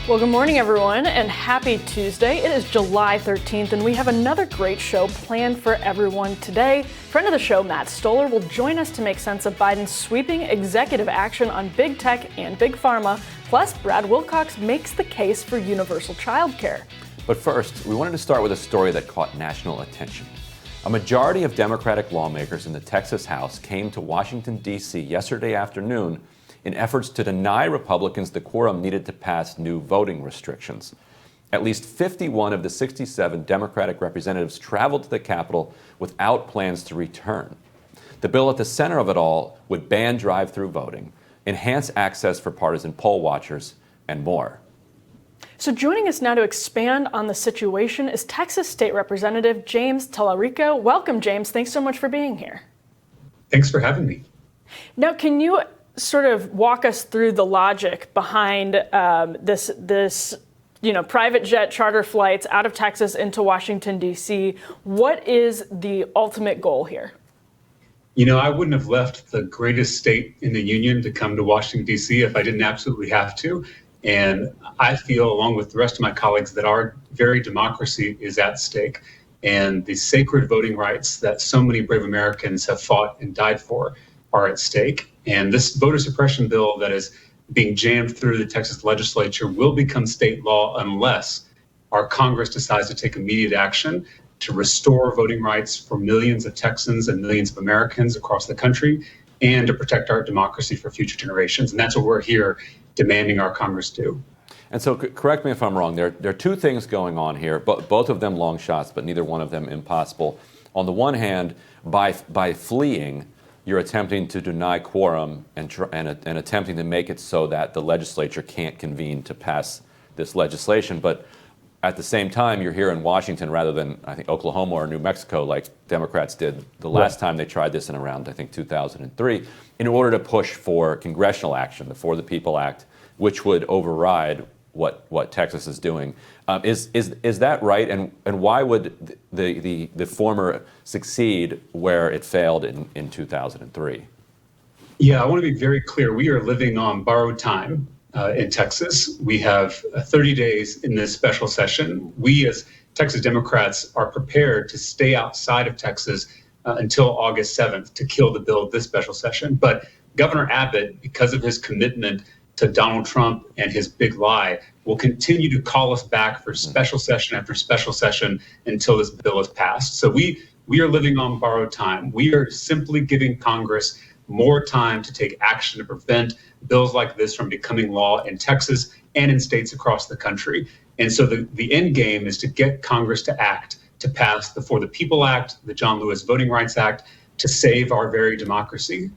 Well, good morning, everyone, and happy Tuesday. It is July 13th, and we have another great show planned for everyone today. Friend of the show, Matt Stoller, will join us to make sense of Biden's sweeping executive action on big tech and big pharma. Plus, Brad Wilcox makes the case for universal childcare. But first, we wanted to start with a story that caught national attention. A majority of Democratic lawmakers in the Texas House came to Washington, D.C. yesterday afternoon in efforts to deny Republicans the quorum needed to pass new voting restrictions. At least 51 of the 67 Democratic representatives traveled to the Capitol without plans to return. The bill at the center of it all would ban drive-through voting, enhance access for partisan poll watchers, and more. So joining us now to expand on the situation is Texas State Representative James Talarico. Welcome, James. Thanks so much for being here. Thanks for having me. Now, can you sort of walk us through the logic behind this private jet charter flights out of Texas into Washington, D.C.? What is the ultimate goal here? You know, I wouldn't have left the greatest state in the union to come to Washington, D.C. if I didn't absolutely have to. And I feel, along with the rest of my colleagues, that our very democracy is at stake. And the sacred voting rights that so many brave Americans have fought and died for are at stake. And this voter suppression bill that is being jammed through the Texas legislature will become state law unless our Congress decides to take immediate action to restore voting rights for millions of Texans and millions of Americans across the country and to protect our democracy for future generations. And that's what we're here demanding our Congress do. And so correct me if I'm wrong, there are two things going on here, both of them long shots, but neither one of them impossible. On the one hand, by fleeing, you're attempting to deny quorum and attempting to make it so that the legislature can't convene to pass this legislation. But at the same time, you're here in Washington rather than, I think, Oklahoma or New Mexico, like Democrats did the last time they tried this in around, I think, 2003, in order to push for congressional action, the For the People Act, which would override what Texas is doing. Is that right? And why would the former succeed where it failed in 2003? Yeah, I want to be very clear. We are living on borrowed time in Texas. We have 30 days in this special session. We as Texas Democrats are prepared to stay outside of Texas until August 7th to kill the bill this special session. But Governor Abbott, because of his commitment to Donald Trump and his big lie, will continue to call us back for special session after special session until this bill is passed. So we are living on borrowed time. We are simply giving Congress more time to take action to prevent bills like this from becoming law in Texas and in states across the country. And so the end game is to get Congress to act, to pass the For the People Act, the John Lewis Voting Rights Act, to save our very democracy.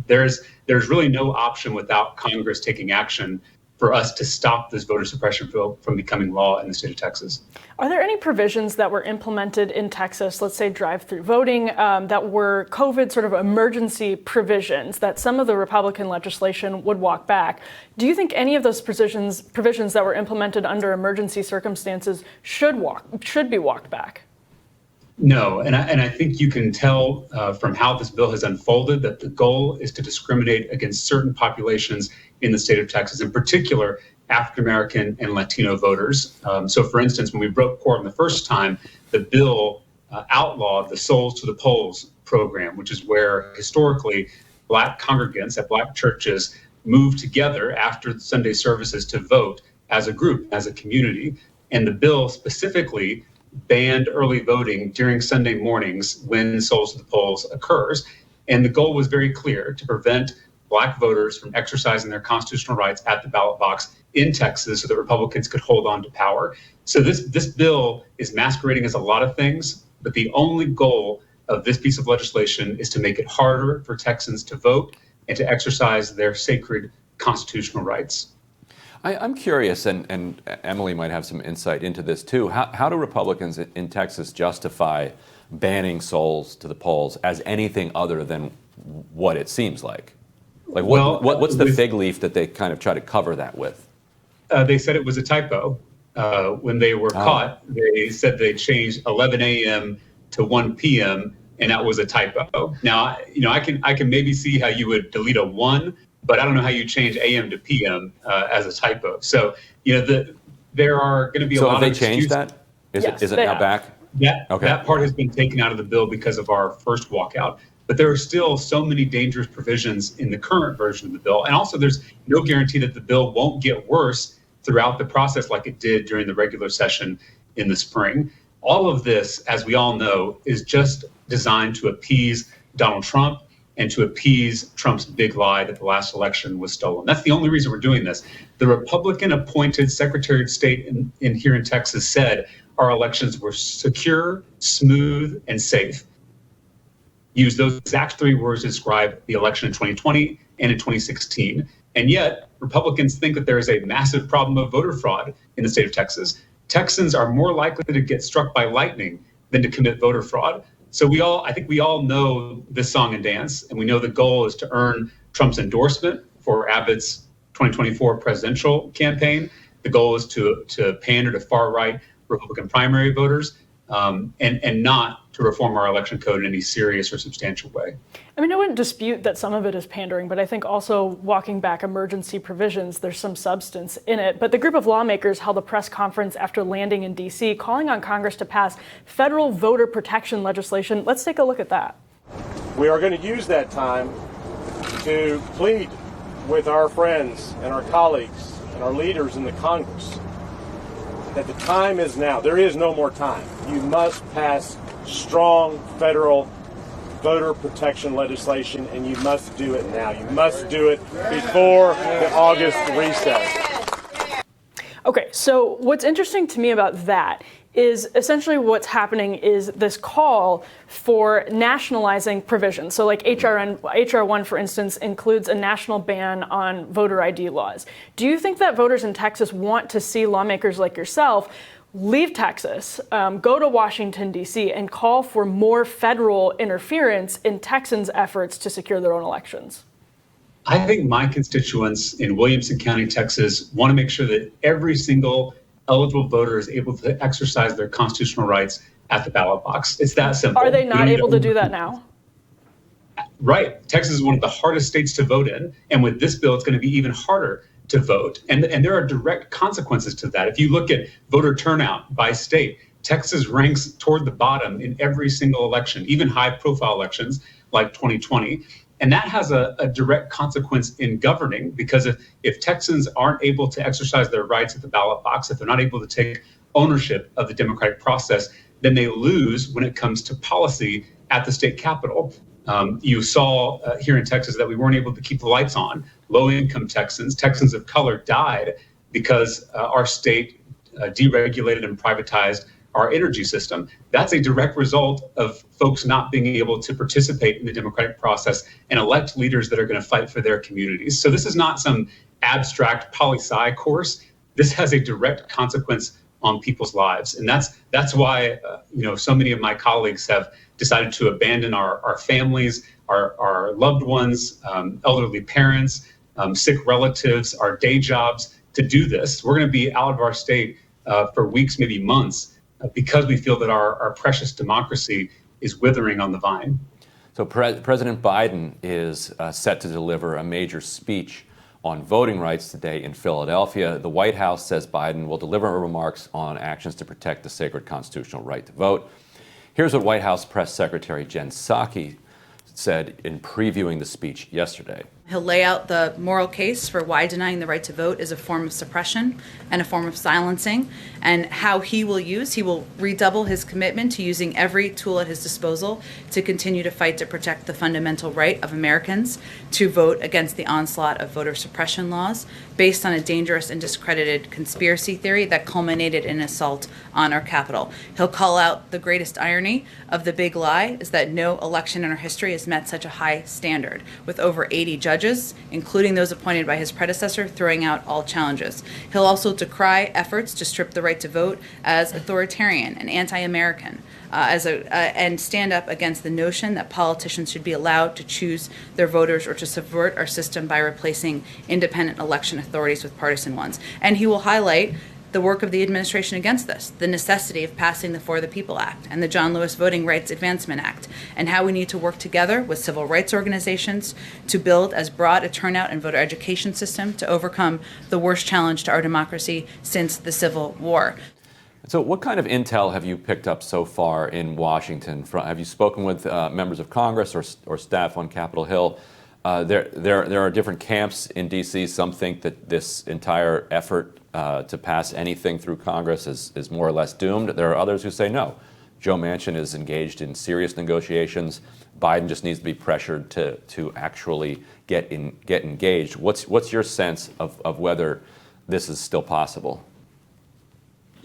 There's really no option without Congress taking action for us to stop this voter suppression bill from becoming law in the state of Texas. Are there any provisions that were implemented in Texas, let's say drive-through voting, that were COVID sort of emergency provisions that some of the Republican legislation would walk back? Do you think any of those provisions that were implemented under emergency circumstances should be walked back? No, and I think you can tell from how this bill has unfolded that the goal is to discriminate against certain populations in the state of Texas, in particular African-American and Latino voters. So, for instance, when we broke quorum the first time, the bill outlawed the Souls to the Polls program, which is where historically Black congregants at Black churches moved together after Sunday services to vote as a group, as a community. And the bill specifically banned early voting during Sunday mornings when Souls to the Polls occurs. And the goal was very clear: to prevent Black voters from exercising their constitutional rights at the ballot box in Texas so that Republicans could hold on to power. So this bill is masquerading as a lot of things, but the only goal of this piece of legislation is to make it harder for Texans to vote and to exercise their sacred constitutional rights. I'm curious, and Emily might have some insight into this too. How do Republicans in Texas justify banning Souls to the Polls as anything other than what it seems like? Like, what's the fig leaf that they kind of try to cover that with? They said it was a typo. When they were caught, they said they changed 11 a.m. to 1 p.m. and that was a typo. Now, I can maybe see how you would delete a 1 but I don't know how you change AM to PM as a typo. So, there are going to be a lot of excuses. So have they changed that? Is it now back? That part has been taken out of the bill because of our first walkout. But there are still so many dangerous provisions in the current version of the bill. And also, there's no guarantee that the bill won't get worse throughout the process like it did during the regular session in the spring. All of this, as we all know, is just designed to appease Donald Trump and to appease Trump's big lie that the last election was stolen. That's the only reason we're doing this. The Republican-appointed Secretary of State here in Texas said our elections were secure, smooth, and safe. Used those exact three words to describe the election in 2020 and in 2016. And yet, Republicans think that there is a massive problem of voter fraud in the state of Texas. Texans are more likely to get struck by lightning than to commit voter fraud. So I think we all know this song and dance, and we know the goal is to earn Trump's endorsement for Abbott's 2024 presidential campaign. The goal is to pander to far-right Republican primary voters, and not to reform our election code in any serious or substantial way. I mean, I wouldn't dispute that some of it is pandering, but I think also walking back emergency provisions, there's some substance in it. But the group of lawmakers held a press conference after landing in D.C., calling on Congress to pass federal voter protection legislation. Let's take a look at that. We are going to use that time to plead with our friends and our colleagues and our leaders in the Congress that the time is now. There is no more time. You must pass strong federal voter protection legislation, and you must do it now. You must do it before the August recess. Okay, so what's interesting to me about that is essentially what's happening is this call for nationalizing provisions. So like HR 1, for instance, includes a national ban on voter ID laws. Do you think that voters in Texas want to see lawmakers like yourself leave Texas, go to Washington, D.C., and call for more federal interference in Texans' efforts to secure their own elections? I think my constituents in Williamson County, Texas, want to make sure that every single eligible voter is able to exercise their constitutional rights at the ballot box. It's that simple. Are they not able to do that now? Right. Texas is one of the hardest states to vote in. And with this bill, it's going to be even harder to vote. And there are direct consequences to that. If you look at voter turnout by state, Texas ranks toward the bottom in every single election, even high profile elections like 2020. And that has a direct consequence in governing, because if Texans aren't able to exercise their rights at the ballot box, if they're not able to take ownership of the democratic process, then they lose when it comes to policy at the state capitol. You saw here in Texas that we weren't able to keep the lights on. Low-income Texans of color died because our state deregulated and privatized our energy system. That's a direct result of folks not being able to participate in the democratic process and elect leaders that are going to fight for their communities. So this is not some abstract poli-sci course. This has a direct consequence on people's lives. And that's why so many of my colleagues have decided to abandon our families, our loved ones, elderly parents, sick relatives, our day jobs to do this. We're going to be out of our state for weeks, maybe months, because we feel that our precious democracy is withering on the vine. So President Biden is set to deliver a major speech on voting rights today in Philadelphia. The White House says Biden will deliver remarks on actions to protect the sacred constitutional right to vote. Here's what White House Press Secretary Jen Psaki said in previewing the speech yesterday. He'll lay out the moral case for why denying the right to vote is a form of suppression and a form of silencing, and how he will redouble his commitment to using every tool at his disposal to continue to fight to protect the fundamental right of Americans to vote against the onslaught of voter suppression laws based on a dangerous and discredited conspiracy theory that culminated in an assault on our Capitol. He'll call out the greatest irony of the big lie is that no election in our history has met such a high standard, with over 80 judges, including those appointed by his predecessor, throwing out all challenges. He'll also decry efforts to strip the right to vote as authoritarian and anti-American, and stand up against the notion that politicians should be allowed to choose their voters or to subvert our system by replacing independent election authorities with partisan ones. And he will highlight the work of the administration against this, the necessity of passing the For the People Act and the John Lewis Voting Rights Advancement Act, and how we need to work together with civil rights organizations to build as broad a turnout and voter education system to overcome the worst challenge to our democracy since the Civil War. So what kind of intel have you picked up so far in Washington? Have you spoken with members of Congress or staff on Capitol Hill? There are different camps in D.C. Some think that this entire effort to pass anything through Congress is more or less doomed. There are others who say no. Joe Manchin is engaged in serious negotiations. Biden just needs to be pressured to actually get engaged. What's your sense of whether this is still possible?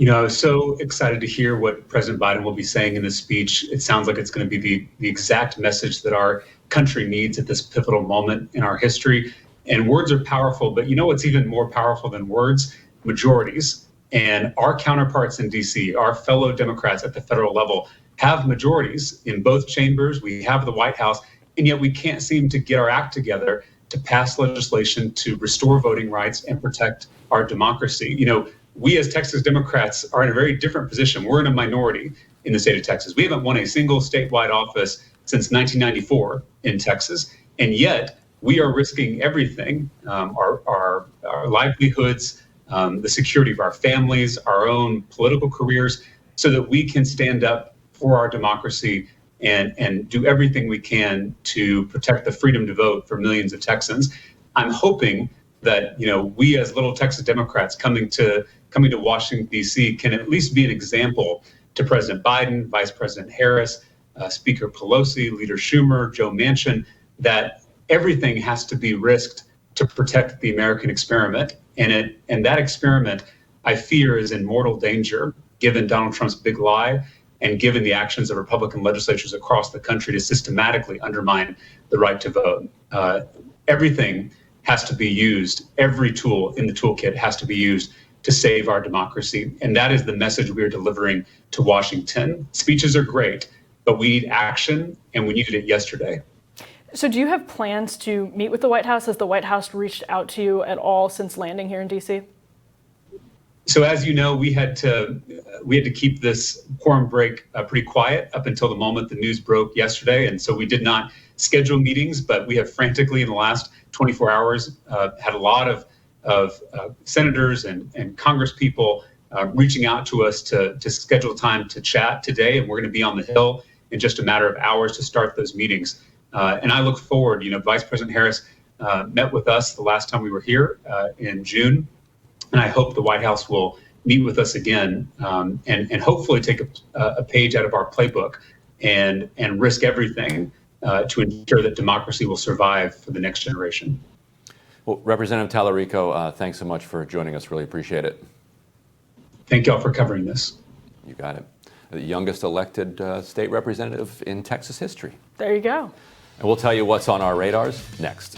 I was so excited to hear what President Biden will be saying in this speech. It sounds like it's going to be the exact message that our country needs at this pivotal moment in our history. And words are powerful, but what's even more powerful than words? Majorities. And our counterparts in DC, our fellow Democrats at the federal level, have majorities in both chambers. We have the White House, and yet we can't seem to get our act together to pass legislation to restore voting rights and protect our democracy. We as Texas Democrats are in a very different position. We're in a minority in the state of Texas. We haven't won a single statewide office since 1994 in Texas, and yet we are risking everything, our livelihoods, the security of our families, our own political careers, so that we can stand up for our democracy and do everything we can to protect the freedom to vote for millions of Texans. I'm hoping that we as little Texas Democrats coming to Washington, D.C. can at least be an example to President Biden, Vice President Harris, Speaker Pelosi, Leader Schumer, Joe Manchin, that everything has to be risked to protect the American experiment. And that experiment, I fear, is in mortal danger given Donald Trump's big lie and given the actions of Republican legislatures across the country to systematically undermine the right to vote. Everything has to be used. Every tool in the toolkit has to be used to save our democracy. And that is the message we are delivering to Washington. Speeches are great, but we need action, and we needed it yesterday. So do you have plans to meet with the White House? Has the White House reached out to you at all since landing here in D.C.? So as you know, we had to keep this quorum break pretty quiet up until the moment the news broke yesterday. And so we did not schedule meetings, but we have frantically in the last 24 hours had a lot of senators and Congress people reaching out to us to schedule time to chat today. And we're going to be on the Hill in just a matter of hours to start those meetings. And I look forward, Vice President Harris met with us the last time we were here in June. And I hope the White House will meet with us again and hopefully take a page out of our playbook and risk everything to ensure that democracy will survive for the next generation. Well, Representative Talarico, thanks so much for joining us. Really appreciate it. Thank y'all for covering this. You got it. The youngest elected state representative in Texas history. There you go. And we'll tell you what's on our radars next.